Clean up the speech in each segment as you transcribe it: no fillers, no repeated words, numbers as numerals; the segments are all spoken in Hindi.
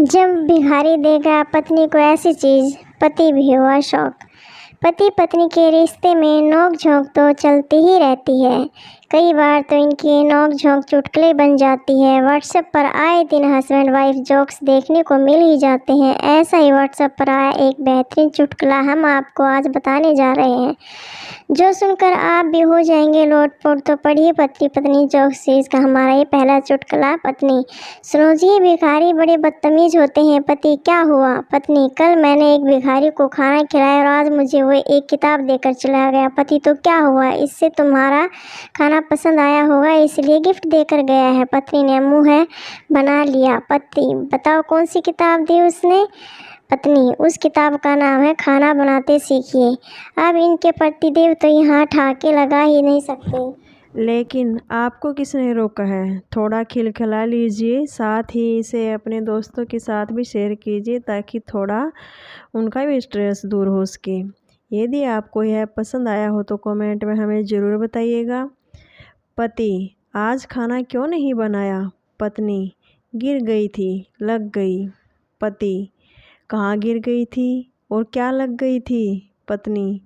जब भिखारी देगा पत्नी को ऐसी चीज़, पति भी हुआ शौक। पति पत्नी के रिश्ते में नोक झोंक तो चलती ही रहती है। कई बार तो इनकी नोक झोंक चुटकुले बन जाती है। व्हाट्सएप पर आए दिन हस्बैंड वाइफ जोक्स देखने को मिल ही जाते हैं। ऐसा ही व्हाट्सएप पर आया एक बेहतरीन चुटकुला हम आपको आज बताने जा रहे हैं, जो सुनकर आप भी हो जाएंगे लोटपोट। तो पढ़िए पति पत्नी जोक सीरीज का हमारा ये पहला चुटकुला। पत्नी: सुनो जी, भिखारी बड़े बदतमीज होते हैं। पति: क्या हुआ? पत्नी: कल मैंने एक भिखारी को खाना खिलाया और आज मुझे वो एक किताब देकर चला गया। पति: तो क्या हुआ? इससे तुम्हारा खाना पसंद आया होगा इसलिए गिफ्ट देकर गया है। पत्नी ने मुँह बना लिया। पति: बताओ कौन सी किताब दी उसने? पत्नी: उस किताब का नाम है खाना बनाते सीखिए। अब इनके पतिदेव तो यहाँ ठहाके लगा ही नहीं सकते। लेकिन आपको किसने रोका है? थोड़ा खिलखिला लीजिए, साथ ही इसे अपने दोस्तों के साथ भी शेयर कीजिए ताकि थोड़ा उनका भी स्ट्रेस दूर हो सके। यदि आपको यह पसंद आया हो तो कमेंट में हमें ज़रूर बताइएगा। पति: आज खाना क्यों नहीं बनाया? पत्नी: गिर गई थी, लग गई। पति: कहाँ गिर गई थी और क्या लग गई थी? पत्नी: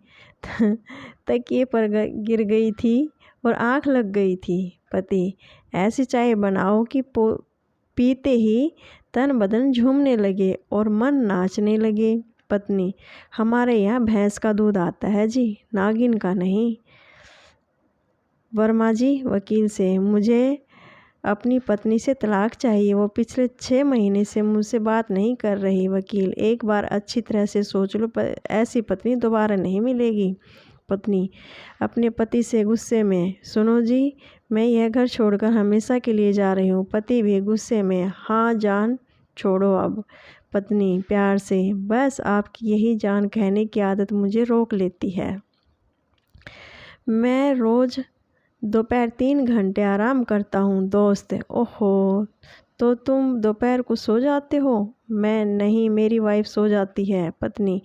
तकिए पर गिर गई थी और आँख लग गई थी। पति: ऐसी चाय बनाओ कि पीते ही तन बदन झूमने लगे और मन नाचने लगे। पत्नी: हमारे यहाँ भैंस का दूध आता है जी, नागिन का नहीं। वर्मा जी वकील से: मुझे अपनी पत्नी से तलाक चाहिए, वो पिछले 6 महीने से मुझसे बात नहीं कर रही। वकील: एक बार अच्छी तरह से सोच लो, ऐसी पत्नी दोबारा नहीं मिलेगी। पत्नी अपने पति से गुस्से में: सुनो जी, मैं यह घर छोड़कर हमेशा के लिए जा रही हूँ। पति भी गुस्से में: हाँ जान छोड़ो अब। पत्नी प्यार से: बस आपकी यही जान कहने की आदत मुझे रोक लेती है। मैं रोज़ दोपहर 3 घंटे आराम करता हूँ। दोस्त: ओहो, तो तुम दोपहर को सो जाते हो? मैं: नहीं, मेरी वाइफ सो जाती है। पत्नी: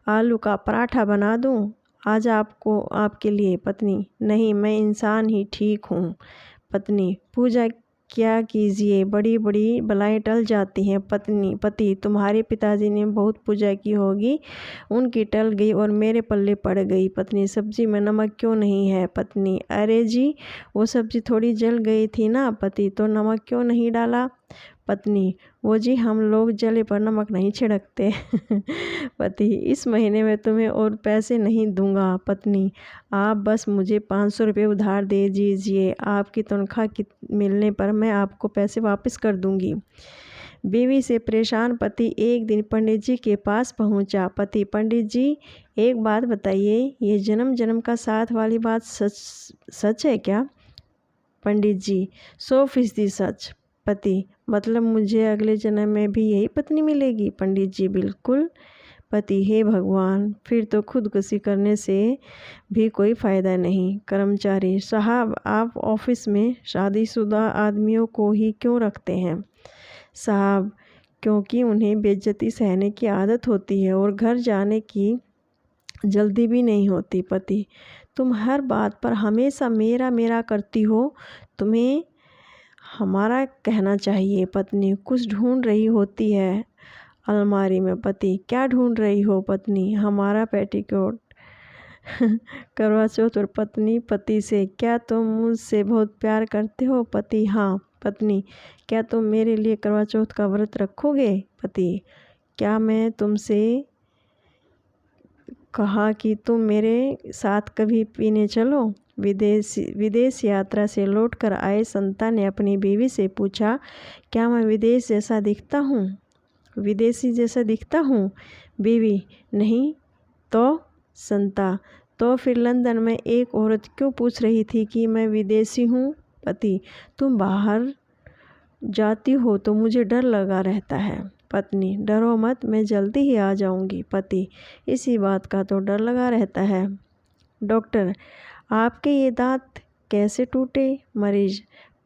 आलू का पराठा बना दूँ आज आपके लिए? पत्नी: नहीं, मैं इंसान ही ठीक हूँ। पत्नी: पूजा क्या कीजिए, बड़ी बड़ी बलाएं टल जाती हैं। पति: तुम्हारे पिताजी ने बहुत पूजा की होगी, उनकी टल गई और मेरे पल्ले पड़ गई। पत्नी: सब्जी में नमक क्यों नहीं है? पत्नी: अरे जी, वो सब्जी थोड़ी जल गई थी ना। पति: तो नमक क्यों नहीं डाला? पत्नी: वो जी, हम लोग जले पर नमक नहीं छिड़कते। पति: इस महीने में तुम्हें और पैसे नहीं दूंगा। पत्नी: आप बस मुझे 500 रुपये उधार दे दीजिए, आपकी तनख्वाह मिलने पर मैं आपको पैसे वापस कर दूंगी। बीवी से परेशान पति एक दिन पंडित जी के पास पहुंचा। पति: पंडित जी, एक बात बताइए, ये जन्म जन्म का साथ वाली बात सच है क्या? पंडित जी: 100% सच। पति: मतलब मुझे अगले जन्म में भी यही पत्नी मिलेगी? पंडित जी: बिल्कुल। पति: हे भगवान, फिर तो खुदकुशी करने से भी कोई फ़ायदा नहीं। कर्मचारी: साहब, आप ऑफिस में शादीशुदा आदमियों को ही क्यों रखते हैं? साहब: क्योंकि उन्हें बेइज्जती सहने की आदत होती है और घर जाने की जल्दी भी नहीं होती। पति: तुम हर बात पर हमेशा मेरा मेरा करती हो, तुम्हें हमारा कहना चाहिए। पत्नी: कुछ ढूंढ रही होती है अलमारी में। पति: क्या ढूंढ रही हो? पत्नी: हमारा पेटीकोट। करवा चौथ और पत्नी पति से: क्या तुम मुझसे बहुत प्यार करते हो? पति: हाँ। पत्नी: क्या तुम मेरे लिए करवा चौथ का व्रत रखोगे? पति: क्या मैं तुमसे कहा कि तुम मेरे साथ कभी पीने चलो? विदेश यात्रा से लौटकर आए संता ने अपनी बीवी से पूछा: क्या मैं विदेशी जैसा दिखता हूँ? बीवी: नहीं तो? संता: तो फिर लंदन में एक औरत क्यों पूछ रही थी कि मैं विदेशी हूँ? पति: तुम बाहर जाती हो तो मुझे डर लगा रहता है। पत्नी: डरो मत, मैं जल्दी ही आ जाऊंगी। पति: इसी बात का तो डर लगा रहता है। डॉक्टर: आपके ये दांत कैसे टूटे? मरीज: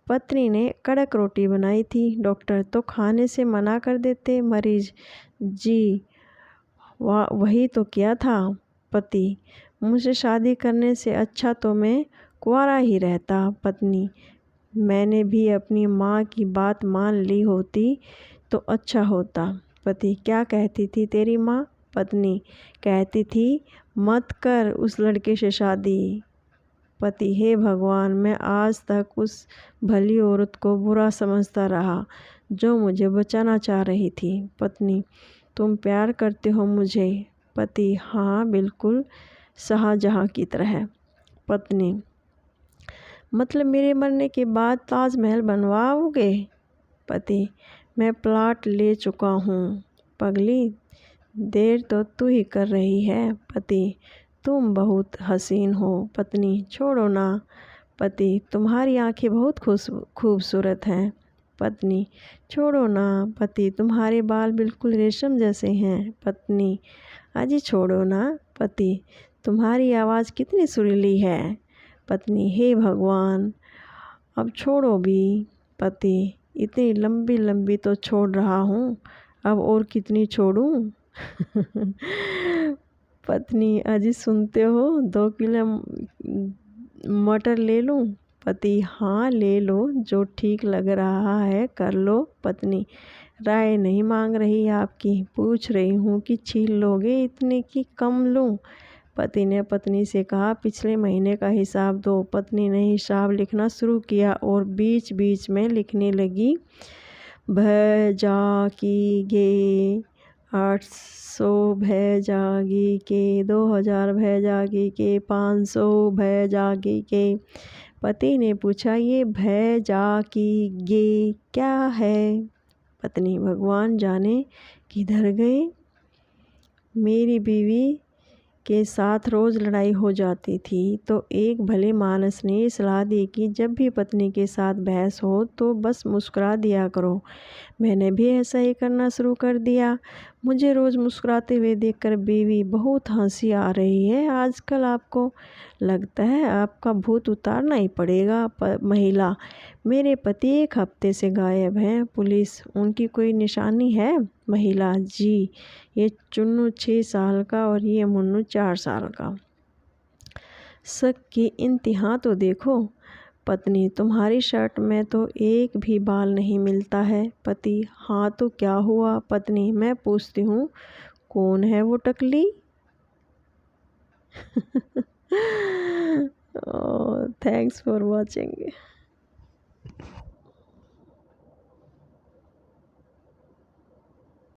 पत्नी ने कड़क रोटी बनाई थी। डॉक्टर: तो खाने से मना कर देते। मरीज: जी वही तो किया था। पति: मुझसे शादी करने से अच्छा तो मैं कुंवारा ही रहता। पत्नी: मैंने भी अपनी माँ की बात मान ली होती तो अच्छा होता। पति, क्या कहती थी तेरी माँ? पत्नी, कहती थी मत कर उस लड़के से शादी। पति, हे भगवान, मैं आज तक उस भली औरत को बुरा समझता रहा जो मुझे बचाना चाह रही थी। पत्नी, तुम प्यार करते हो मुझे? पति, हाँ बिल्कुल, शाहजहाँ की तरह। पत्नी, मतलब मेरे मरने के बाद ताजमहल बनवाओगे? पति, मैं प्लाट ले चुका हूँ। पगली, देर तो तू ही कर रही है। पति, तुम बहुत हसीन हो। पत्नी, छोड़ो ना। पति, तुम्हारी आंखें बहुत खूबसूरत हैं। पत्नी, छोड़ो ना। पति, तुम्हारे बाल बिल्कुल रेशम जैसे हैं। पत्नी, अजी छोड़ो ना। पति, तुम्हारी आवाज़ कितनी सुरीली है। पत्नी, हे भगवान, अब छोड़ो भी। पति, इतनी लंबी लंबी तो छोड़ रहा हूँ, अब और कितनी छोड़ूं? पत्नी, अजी सुनते हो, 2 किलो मटर ले लूं? पति, हाँ ले लो, जो ठीक लग रहा है कर लो। पत्नी, राय नहीं मांग रही आपकी, पूछ रही हूँ कि छील लोगे इतने की कम लूं? पति ने पत्नी से कहा, पिछले महीने का हिसाब दो। पत्नी ने हिसाब लिखना शुरू किया और बीच बीच में लिखने लगी, भेजागी के 800 भेजागी के 2000 भेजागी के 500 भेजागी के। पति ने पूछा, ये भेजागी गे क्या है? पत्नी, भगवान जाने किधर गए। मेरी बीवी के साथ रोज़ लड़ाई हो जाती थी तो एक भले मानस ने सलाह दी कि जब भी पत्नी के साथ बहस हो तो बस मुस्कुरा दिया करो। मैंने भी ऐसा ही करना शुरू कर दिया। मुझे रोज़ मुस्कुराते हुए देखकर बीवी बहुत हंसी आ रही है आजकल। आपको लगता है आपका भूत उतारना ही पड़ेगा। महिला, मेरे पति 1 हफ्ते से गायब हैं। पुलिस, उनकी कोई निशानी है? महिला, जी, ये चुन्नू 6 साल का और ये मुन्नू 4 साल का। शक की इंतहा तो देखो। पत्नी, तुम्हारी शर्ट में तो एक भी बाल नहीं मिलता है। पति, हाँ तो क्या हुआ? पत्नी, मैं पूछती हूँ, कौन है वो टकली? Thanks for watching.